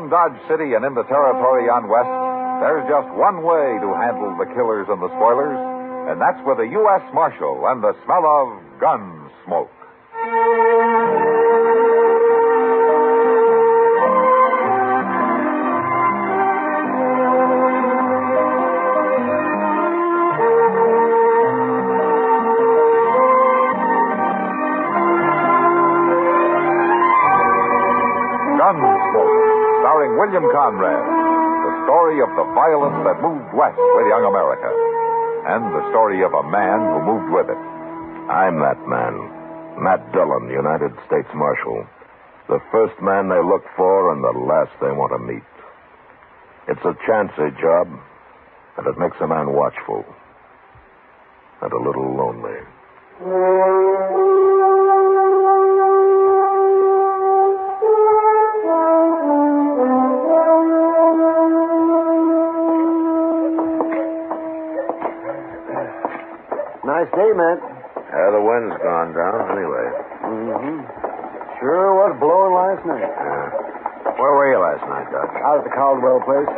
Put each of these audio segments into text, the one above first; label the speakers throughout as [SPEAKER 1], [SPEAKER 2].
[SPEAKER 1] Around Dodge City and in the territory on West, there's just one way to handle the killers and the spoilers, and that's with a U.S. Marshal and the smell of Gunsmoke. Gunsmoke, starring William Conrad, the story of the violence that moved west with young America, and the story of a man who moved with it.
[SPEAKER 2] I'm that man, Matt Dillon, United States Marshal. The first man they look for and the last they want to meet. It's a chancy job, and it makes a man watchful and a little lonely.
[SPEAKER 3] Nice day, Matt.
[SPEAKER 2] The wind's gone down anyway.
[SPEAKER 3] Mm-hmm. Sure was blowing last night.
[SPEAKER 2] Where were you last night, Doc?
[SPEAKER 3] Out at the Caldwell place.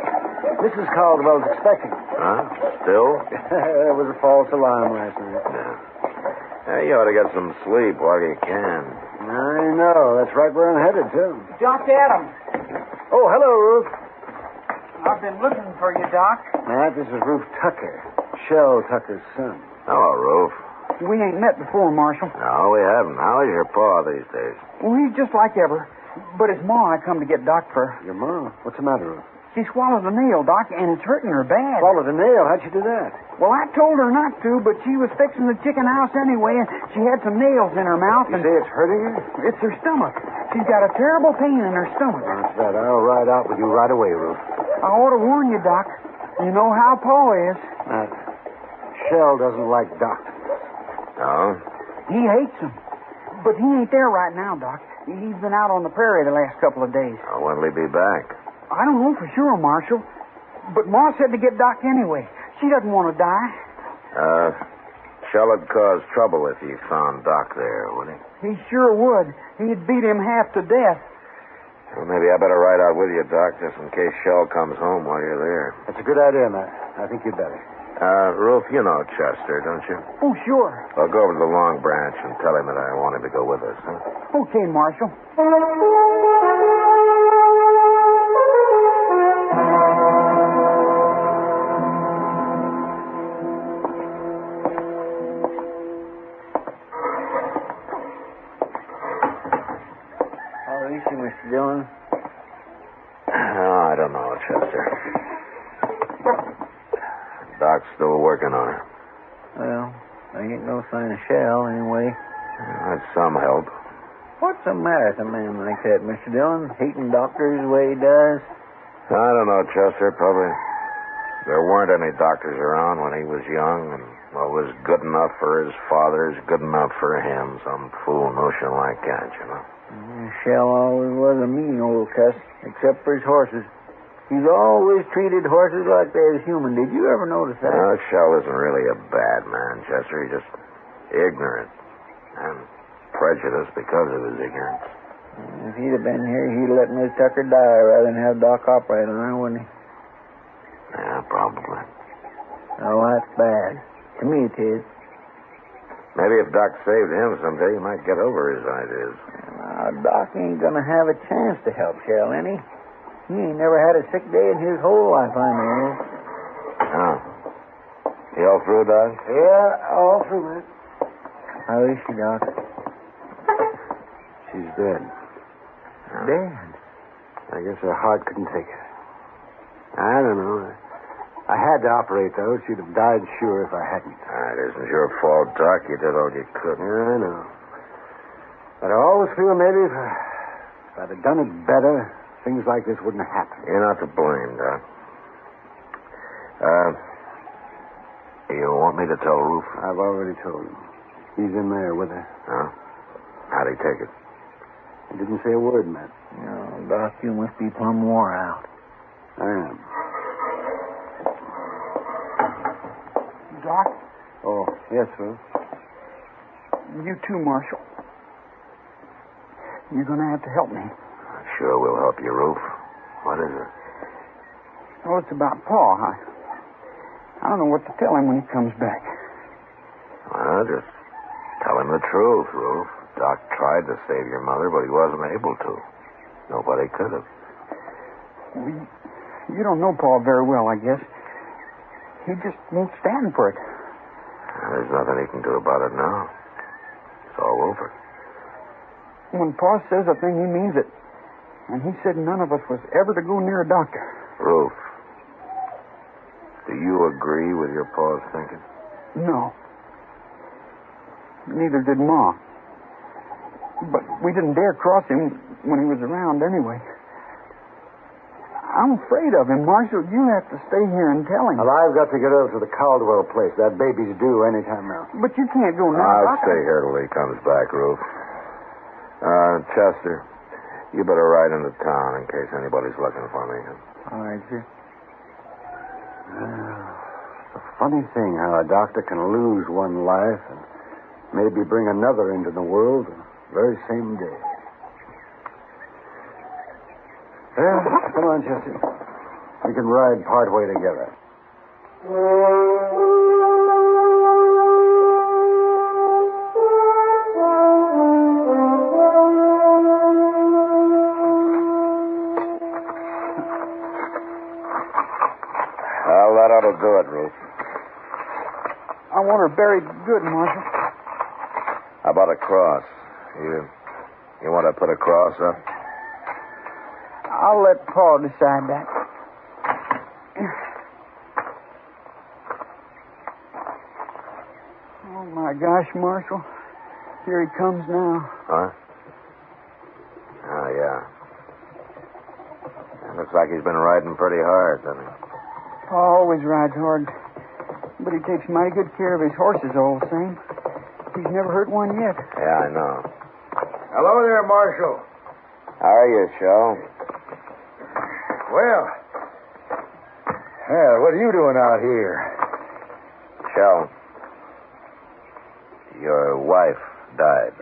[SPEAKER 3] Mrs. Caldwell's expecting.
[SPEAKER 2] Huh? Still?
[SPEAKER 3] It was a false alarm last night.
[SPEAKER 2] Yeah. You ought to get some sleep while you can.
[SPEAKER 3] I know. That's right where I'm headed, too.
[SPEAKER 4] Doc Adams.
[SPEAKER 3] Oh, hello, Ruth.
[SPEAKER 4] I've been looking for you, Doc.
[SPEAKER 3] Matt, this is Ruth Tucker. Shell Tucker's son.
[SPEAKER 2] Hello, Roof.
[SPEAKER 4] We ain't met before, Marshal.
[SPEAKER 2] No, we haven't. How is your paw these days?
[SPEAKER 4] Well, he's just like ever. But his ma I come to get Doc for.
[SPEAKER 3] Your ma? What's the matter, Ruth?
[SPEAKER 4] She swallowed a nail, Doc, and it's hurting her bad.
[SPEAKER 3] Swallowed a nail? How'd she do that?
[SPEAKER 4] Well, I told her not to, but she was fixing the chicken house anyway, and she had some nails in her mouth.
[SPEAKER 3] You say it's hurting her?
[SPEAKER 4] It's her stomach. She's got a terrible pain in her stomach.
[SPEAKER 3] That's right. I'll ride out with you right away, Ruth.
[SPEAKER 4] I ought to warn you, Doc. You know how Pa is.
[SPEAKER 3] Matt, Shell doesn't like doctors.
[SPEAKER 2] No?
[SPEAKER 4] He hates them. But he ain't there right now, Doc. He's been out on the prairie the last couple of days.
[SPEAKER 2] When'll he be back?
[SPEAKER 4] I don't know for sure, Marshal. But Ma said to get Doc anyway. She doesn't want to die.
[SPEAKER 2] Shell would cause trouble if he found Doc there, would he?
[SPEAKER 4] He sure would. He'd beat him half to death.
[SPEAKER 2] Well, maybe I better ride out with you, Doc, just in case Shell comes home while you're there.
[SPEAKER 3] That's a good idea, Matt. I think you'd better.
[SPEAKER 2] Ruth, you know Chester, don't you?
[SPEAKER 4] Oh, sure.
[SPEAKER 2] I'll go over to the Long Branch and tell him that I want him to go with us, huh?
[SPEAKER 4] Okay, Marshal.
[SPEAKER 3] How is she, Mr. Dillon?
[SPEAKER 2] I don't know, Chester. Doc's still working on her.
[SPEAKER 3] Well, there ain't no sign of Shell, anyway.
[SPEAKER 2] That's some help.
[SPEAKER 3] What's the matter with a man like that, Mr. Dillon? Hating doctors the way he does?
[SPEAKER 2] I don't know, Chester. Probably there weren't any doctors around when he was young, and what was good enough for his father is good enough for him. Some fool notion like that, you know.
[SPEAKER 3] Shell always was a mean old cuss, except for his horses. He's always treated horses like they're human. Did you ever notice that?
[SPEAKER 2] Shell isn't really a bad man, Chester. He's just ignorant and prejudiced because of his ignorance.
[SPEAKER 3] If he'd have been here, he'd let Miss Tucker die rather than have Doc operate on her, wouldn't he?
[SPEAKER 2] Yeah, probably.
[SPEAKER 3] Oh, that's bad. To me, it is.
[SPEAKER 2] Maybe if Doc saved him someday, he might get over his ideas.
[SPEAKER 3] Doc ain't gonna have a chance to help Shell, any. He ain't never had a sick day in his whole life, I know.
[SPEAKER 2] Oh. You all through, Doc?
[SPEAKER 3] Yeah, all through, man. How is she, Doc?
[SPEAKER 5] She's dead.
[SPEAKER 3] Dead?
[SPEAKER 5] I guess her heart couldn't take it. I don't know. I had to operate, though. She'd have died sure if I hadn't.
[SPEAKER 2] It isn't your fault, Doc. You did all you could.
[SPEAKER 5] Yeah, I know. But I always feel maybe if I'd have done it better, things like this wouldn't have happened.
[SPEAKER 2] You're not to blame, Doc. You want me to tell Roof?
[SPEAKER 5] I've already told him. He's in there with her.
[SPEAKER 2] Huh? How'd he take it?
[SPEAKER 5] He didn't say a word, Matt.
[SPEAKER 3] No, Doc, you must be plumb wore out.
[SPEAKER 5] I am.
[SPEAKER 4] Doc?
[SPEAKER 5] Oh, yes, sir.
[SPEAKER 4] You too, Marshal. You're going to have to help me.
[SPEAKER 2] Sure we'll help you, Roof.
[SPEAKER 5] What is it?
[SPEAKER 4] Oh, it's about Pa. I don't know what to tell him when he comes back.
[SPEAKER 2] Well, just tell him the truth, Ruth. Doc tried to save your mother, but he wasn't able to. Nobody could have.
[SPEAKER 4] You don't know Pa very well, I guess. He just won't stand for it.
[SPEAKER 2] There's nothing he can do about it now. It's all over.
[SPEAKER 4] When Pa says a thing, he means it. And he said none of us was ever to go near a doctor.
[SPEAKER 2] Ruth, do you agree with your Pa's thinking?
[SPEAKER 4] No. Neither did Ma. But we didn't dare cross him when he was around anyway. I'm afraid of him, Marshal. You have to stay here and tell him.
[SPEAKER 5] Well, I've got to get over to the Caldwell place. That baby's due any time now.
[SPEAKER 4] But you can't go now.
[SPEAKER 2] I'll stay here till he comes back, Ruth. Chester, you better ride into town in case anybody's looking for me.
[SPEAKER 3] All right, sir.
[SPEAKER 5] It's a funny thing how a doctor can lose one life and maybe bring another into the world the very same day. Well, come on, Chester. We can ride part way together.
[SPEAKER 2] Well, that ought to do it, Ruth.
[SPEAKER 4] I want her buried good, Marshal.
[SPEAKER 2] How about a cross? You want to put a cross up?
[SPEAKER 4] I'll let Pa decide that. Oh, my gosh, Marshal. Here he comes now.
[SPEAKER 2] Huh? Oh, yeah. It looks like he's been riding pretty hard, doesn't he?
[SPEAKER 4] Pa always rides hard, but he takes mighty good care of his horses all the same. He's never hurt one yet.
[SPEAKER 2] Yeah, I know.
[SPEAKER 5] Hello there, Marshal.
[SPEAKER 2] How are you, Shell?
[SPEAKER 5] Well, what are you doing out here?
[SPEAKER 2] Shell, your wife died.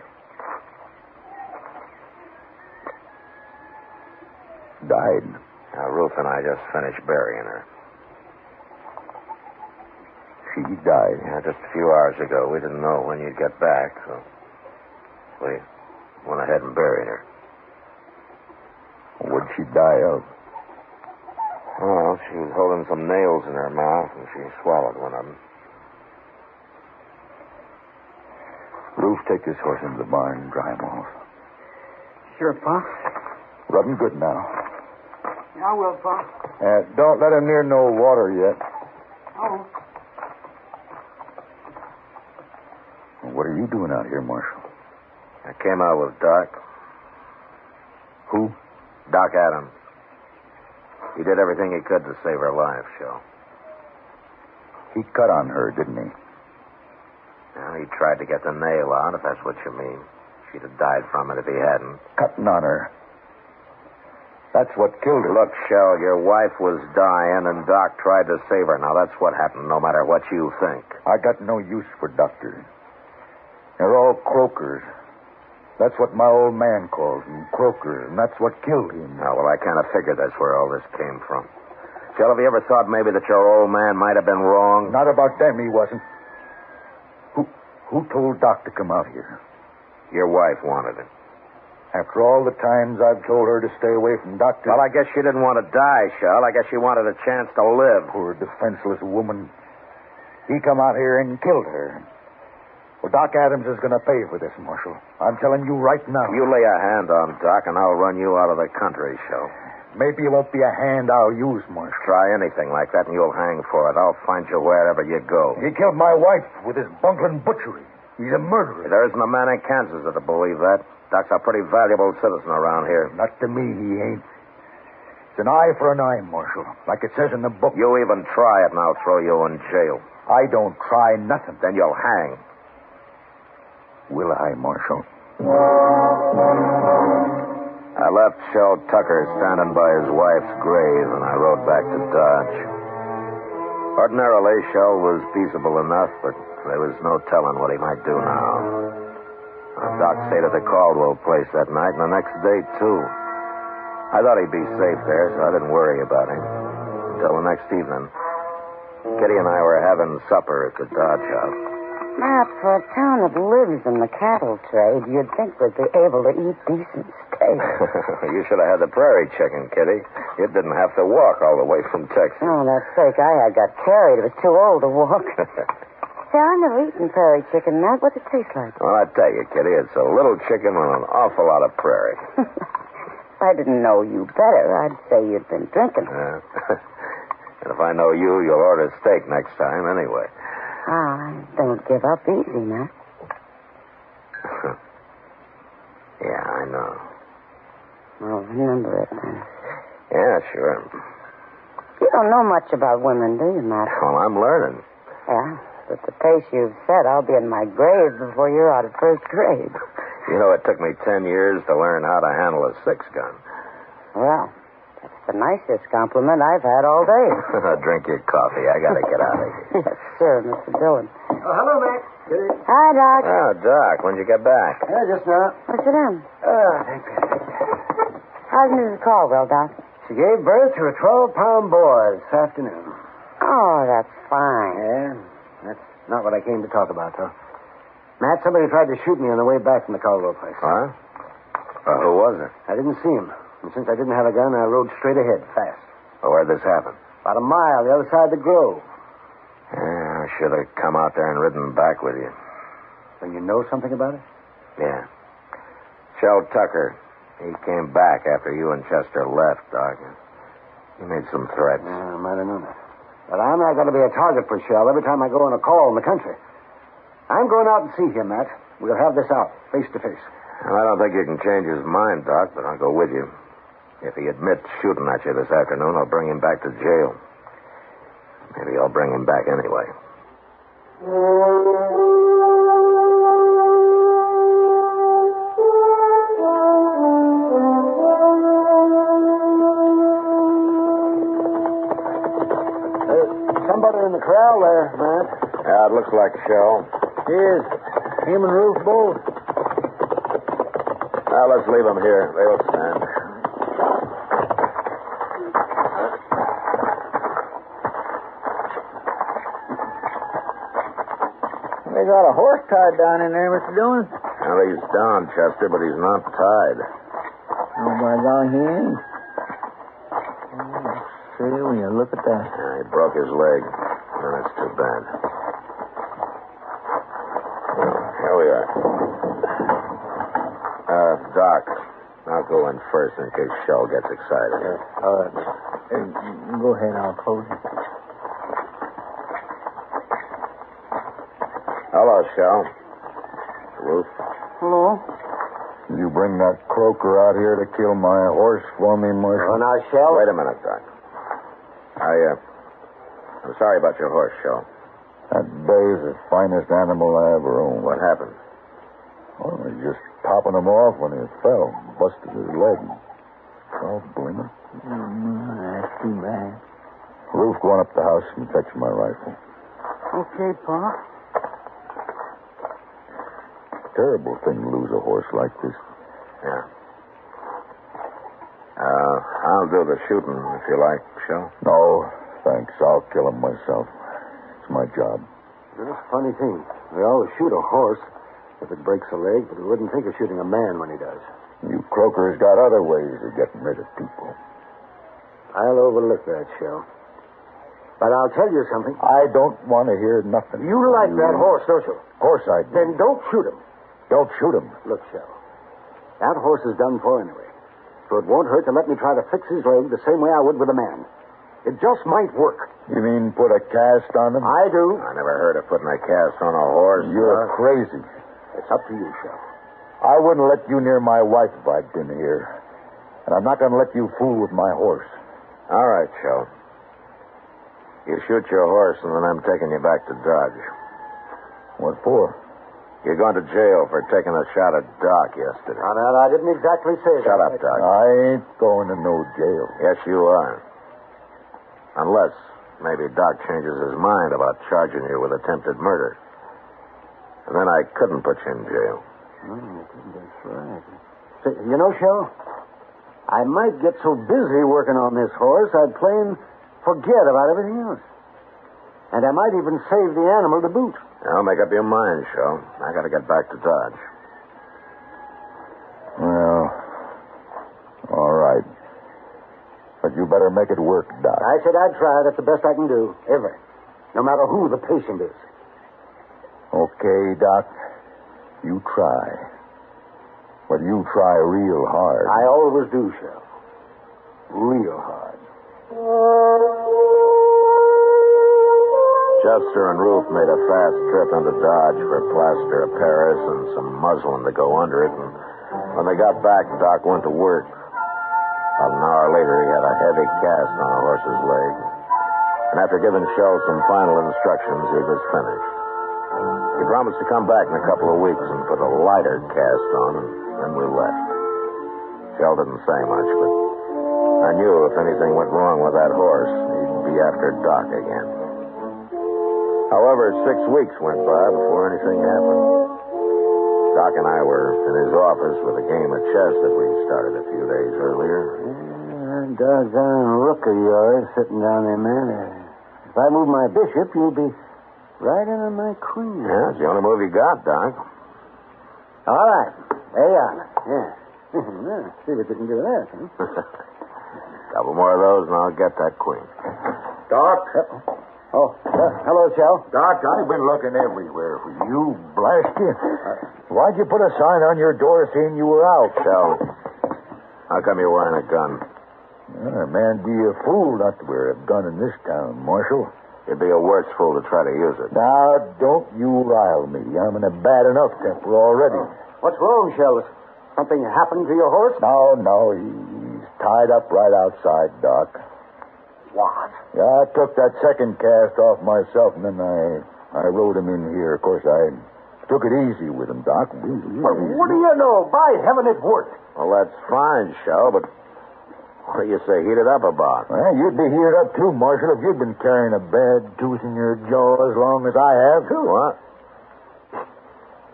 [SPEAKER 5] Died.
[SPEAKER 2] Now, Ruth and I just finished burying her.
[SPEAKER 5] She died.
[SPEAKER 2] Yeah, just a few hours ago. We didn't know when you'd get back, so we went ahead and buried her.
[SPEAKER 5] What'd she die of?
[SPEAKER 2] Well, she was holding some nails in her mouth, and she swallowed one of them.
[SPEAKER 5] Ruth, take this horse into the barn and dry him off.
[SPEAKER 4] Sure, Pa.
[SPEAKER 5] Rub him good now.
[SPEAKER 4] I will, Pa.
[SPEAKER 5] Don't let him near no water yet.
[SPEAKER 4] Oh.
[SPEAKER 5] What are you doing out here, Marshal?
[SPEAKER 2] I came out with Doc.
[SPEAKER 5] Who?
[SPEAKER 2] Doc Adams. He did everything he could to save her life, Shell.
[SPEAKER 5] He cut on her, didn't he?
[SPEAKER 2] Well, he tried to get the nail out, if that's what you mean. She'd have died from it if he hadn't.
[SPEAKER 5] Cutting on her. That's what killed her.
[SPEAKER 2] Look, Shell, your wife was dying, and Doc tried to save her. Now, that's what happened, no matter what you think.
[SPEAKER 5] I got no use for doctors. They're all croakers. That's what my old man calls them, croakers, and that's what killed him.
[SPEAKER 2] Oh, well, I kind of figured that's where all this came from. Shell, have you ever thought maybe that your old man might have been wrong?
[SPEAKER 5] Not about them, he wasn't. Who told Doc to come out here?
[SPEAKER 2] Your wife wanted it.
[SPEAKER 5] After all the times I've told her to stay away from doctors.
[SPEAKER 2] Well, I guess she didn't want to die, Shell. I guess she wanted a chance to live.
[SPEAKER 5] Poor defenseless woman. He come out here and killed her. Well, Doc Adams is going to pay for this, Marshal. I'm telling you right now.
[SPEAKER 2] You lay a hand on Doc, and I'll run you out of the country, Shell.
[SPEAKER 5] Maybe it won't be a hand I'll use, Marshal.
[SPEAKER 2] Try anything like that, and you'll hang for it. I'll find you wherever you go.
[SPEAKER 5] He killed my wife with his bungling butchery. He's a murderer.
[SPEAKER 2] There isn't a man in Kansas that'll believe that. Doc's a pretty valuable citizen around here.
[SPEAKER 5] Not to me, he ain't. It's an eye for an eye, Marshal, like it says in the book.
[SPEAKER 2] You even try it, and I'll throw you in jail.
[SPEAKER 5] I don't try nothing.
[SPEAKER 2] Then you'll hang.
[SPEAKER 5] Will I, Marshal?
[SPEAKER 2] I left Shell Tucker standing by his wife's grave, and I rode back to Dodge. Ordinarily, Shell was peaceable enough, but there was no telling what he might do now. Doc stayed at the Caldwell place that night, and the next day, too. I thought he'd be safe there, so I didn't worry about him. Until the next evening. Kitty and I were having supper at the Dodge House.
[SPEAKER 6] Matt, for a town that lives in the cattle trade, you'd think we'd be able to eat decent steak.
[SPEAKER 2] You should have had the prairie chicken, Kitty. You didn't have to walk all the way from Texas.
[SPEAKER 6] Oh, that steak I had got carried. It was too old to walk. Say, I've never eaten prairie chicken, Matt. What's it taste like?
[SPEAKER 2] Well, I tell you, Kitty, it's a little chicken with an awful lot of prairie.
[SPEAKER 6] If I didn't know you better, I'd say you'd been drinking.
[SPEAKER 2] And if I know you, you'll order steak next time anyway.
[SPEAKER 6] Don't give up easy, Matt.
[SPEAKER 2] Yeah, I know.
[SPEAKER 6] Well, remember it, then.
[SPEAKER 2] Yeah, sure.
[SPEAKER 6] You don't know much about women, do you, Matt?
[SPEAKER 2] Well, I'm learning.
[SPEAKER 6] Yeah, but the pace you've set, I'll be in my grave before you're out of first grade.
[SPEAKER 2] You know, it took me 10 years to learn how to handle a 6-gun.
[SPEAKER 6] Well, that's the nicest compliment I've had all day.
[SPEAKER 2] Drink your coffee. I gotta get out of here.
[SPEAKER 6] Yes, sir, Mr. Dillon.
[SPEAKER 3] Oh, hello, Mac.
[SPEAKER 6] Hi, Doc.
[SPEAKER 2] Oh, Doc, when'd you get back?
[SPEAKER 3] Just now.
[SPEAKER 6] What's it in?
[SPEAKER 3] Thank you.
[SPEAKER 6] How's Mrs. Caldwell, Doc?
[SPEAKER 3] She gave birth to a 12-pound boy this afternoon.
[SPEAKER 6] Oh, that's fine.
[SPEAKER 3] Yeah, that's not what I came to talk about, though. Matt, somebody tried to shoot me on the way back from the Caldwell place.
[SPEAKER 2] Huh? Who was it?
[SPEAKER 3] I didn't see him. And since I didn't have a gun, I rode straight ahead, fast.
[SPEAKER 2] Well, where'd this happen?
[SPEAKER 3] About a mile the other side of the grove.
[SPEAKER 2] Yeah, I should have come out there and ridden back with you.
[SPEAKER 3] So you know something about it?
[SPEAKER 2] Yeah. Shell Tucker. He came back after you and Chester left, Doc. He made some threats.
[SPEAKER 3] Yeah, I might have known that. But I'm not going to be a target for Shell every time I go on a call in the country. I'm going out and see him, Matt. We'll have this out, face to face.
[SPEAKER 2] Well, I don't think you can change his mind, Doc, but I'll go with you. If he admits shooting at you this afternoon, I'll bring him back to jail. Maybe I'll bring him back anyway.
[SPEAKER 3] Somebody in the corral there, Matt.
[SPEAKER 2] Yeah, it looks like Shell.
[SPEAKER 3] Yes. Him and Ruth both.
[SPEAKER 2] Well, let's leave them here. They'll stand.
[SPEAKER 3] They got a horse tied down in there, Mr. Dillon.
[SPEAKER 2] Well, he's down, Chester, but he's not tied.
[SPEAKER 3] Oh, my God, he ain't. See, when you look at that.
[SPEAKER 2] Yeah, he broke his leg. Oh, that's too bad. Well, here we are. Doc, I'll go in first in case Shell gets excited.
[SPEAKER 3] All right. Go ahead, I'll close it.
[SPEAKER 2] Hello, Shell. Ruth.
[SPEAKER 4] Hello?
[SPEAKER 5] You bring that croaker out here to kill my horse for me, Marshal?
[SPEAKER 3] Oh, now, Shell.
[SPEAKER 2] Wait a minute, Doc. I'm sorry about your horse, Shell.
[SPEAKER 5] That bay is the finest animal I ever owned.
[SPEAKER 2] What happened?
[SPEAKER 5] Well, I was just topping him off when he fell. Busted his leg. Oh, blimey.
[SPEAKER 3] That's too bad.
[SPEAKER 5] Ruth, go on up to the house and fetch my rifle.
[SPEAKER 4] Okay, Pa.
[SPEAKER 5] Terrible thing to lose a horse like this.
[SPEAKER 2] Yeah. I'll do the shooting if you like, Shell.
[SPEAKER 5] No, thanks. I'll kill him myself. It's my job.
[SPEAKER 3] That's a funny thing. We always shoot a horse if it breaks a leg, but we wouldn't think of shooting a man when he does.
[SPEAKER 5] You croakers got other ways of getting rid of people.
[SPEAKER 3] I'll overlook that, Shell. But I'll tell you something.
[SPEAKER 5] I don't want to hear nothing.
[SPEAKER 3] You like that horse, don't you?
[SPEAKER 5] Of course I do.
[SPEAKER 3] Then don't shoot him.
[SPEAKER 5] Don't shoot him.
[SPEAKER 3] Look, Shell. That horse is done for anyway. So it won't hurt to let me try to fix his leg the same way I would with a man. It just might work.
[SPEAKER 5] You mean put a cast on him?
[SPEAKER 3] I do.
[SPEAKER 2] I never heard of putting a cast on a horse.
[SPEAKER 5] You're crazy.
[SPEAKER 3] It's up to you, Shell.
[SPEAKER 5] I wouldn't let you near my wife if I'd been here. And I'm not going to let you fool with my horse.
[SPEAKER 2] All right, Shell. You shoot your horse, and then I'm taking you back to Dodge.
[SPEAKER 5] What for?
[SPEAKER 2] You're going to jail for taking a shot at Doc yesterday.
[SPEAKER 3] Now, that I didn't exactly say that.
[SPEAKER 2] Shut up, Doc.
[SPEAKER 5] I ain't going to no jail.
[SPEAKER 2] Yes, you are. Unless maybe Doc changes his mind about charging you with attempted murder. And then I couldn't put you in jail.
[SPEAKER 3] Oh, that's right. Say, you know, Shell, I might get so busy working on this horse, I'd plain forget about everything else. And I might even save the animal to boot.
[SPEAKER 2] Now, make up your mind, Shell. I got to get back to Dodge.
[SPEAKER 5] Well, all right. But you better make it work, Doc.
[SPEAKER 3] I said I'd try. That's the best I can do, ever. No matter who the patient is.
[SPEAKER 5] Okay, Doc. You try. But you try real hard.
[SPEAKER 3] I always do, Shell. Real hard.
[SPEAKER 2] Chester and Ruth made a fast trip into Dodge for plaster of Paris and some muslin to go under it. And when they got back, Doc went to work. About an hour later, he had a heavy cast on a horse's leg. And after giving Shell some final instructions, he was finished. He promised to come back in a couple of weeks and put a lighter cast on, and then we left. Shell didn't say much, but I knew if anything went wrong with that horse, he'd be after Doc again. However, 6 weeks went by before anything happened. Doc and I were in his office with a game of chess that we started a few days earlier.
[SPEAKER 3] That doggone rook of yours sitting down there, man. If I move my bishop, you'll be right in on my queen.
[SPEAKER 2] Yeah, it's the only move you got, Doc.
[SPEAKER 3] All right. There you are. Yeah. Well, see what you can do there, huh?
[SPEAKER 2] Couple more of those, and I'll get that queen.
[SPEAKER 5] Doc?
[SPEAKER 3] Hello, Shell.
[SPEAKER 5] Doc, I've been looking everywhere for you. Blast you. Why'd you put a sign on your door saying you were out?
[SPEAKER 2] Shell, how come you're wearing a gun?
[SPEAKER 5] Man, be a fool not to wear a gun in this town, Marshal.
[SPEAKER 2] You'd be a worse fool to try to use it.
[SPEAKER 5] Now, don't you rile me. I'm in a bad enough temper already.
[SPEAKER 3] What's wrong, Shell? Something happened to your horse?
[SPEAKER 5] No, he's tied up right outside, Doc.
[SPEAKER 3] What?
[SPEAKER 5] Yeah, I took that second cast off myself, and then I rode him in here. Of course, I took it easy with him, Doc.
[SPEAKER 3] Well, what do you know? By heaven, it worked.
[SPEAKER 2] Well, that's fine, Shell, but what do you say heated up about?
[SPEAKER 5] Well, you'd be heated up, too, Marshal, if you'd been carrying a bad tooth in your jaw as long as I have.
[SPEAKER 2] What?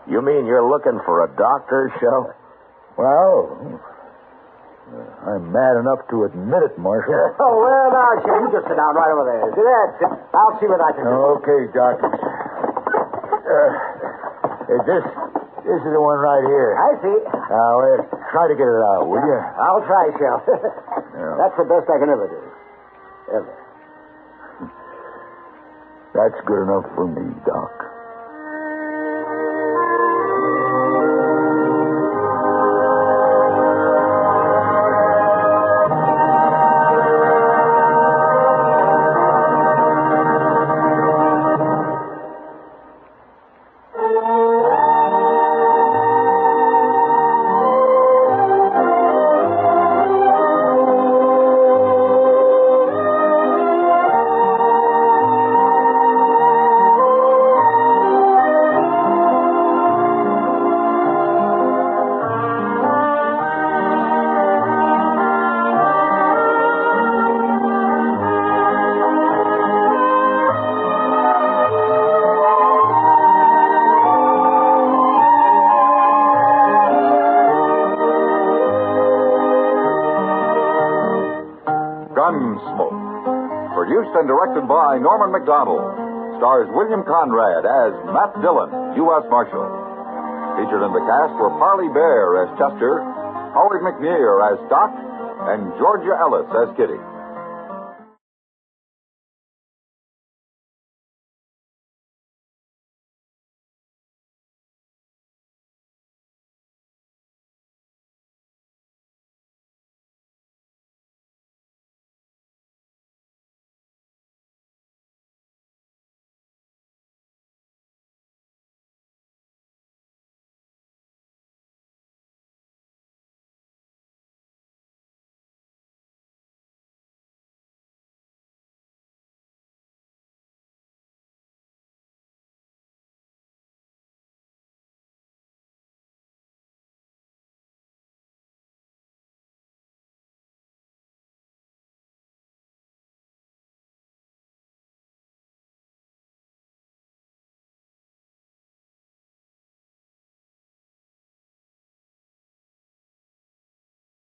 [SPEAKER 2] You mean you're looking for a doctor, Shell?
[SPEAKER 5] Well, I'm mad enough to admit it, Marshal.
[SPEAKER 3] Oh, well, now, Shell, you just sit down right over there. See that? I'll see what I can do.
[SPEAKER 5] Okay, Doc. This is the one right here.
[SPEAKER 3] I see.
[SPEAKER 5] Now, try to get it out, will you?
[SPEAKER 3] I'll try, Shell.
[SPEAKER 5] Yeah.
[SPEAKER 3] That's the best I can ever do. Ever.
[SPEAKER 5] That's good enough for me, Doc.
[SPEAKER 1] Gunsmoke. Produced and directed by Norman MacDonnell. Stars William Conrad as Matt Dillon, U.S. Marshal. Featured in the cast were Parley Baer as Chester, Howard McNear as Doc, and Georgia Ellis as Kitty.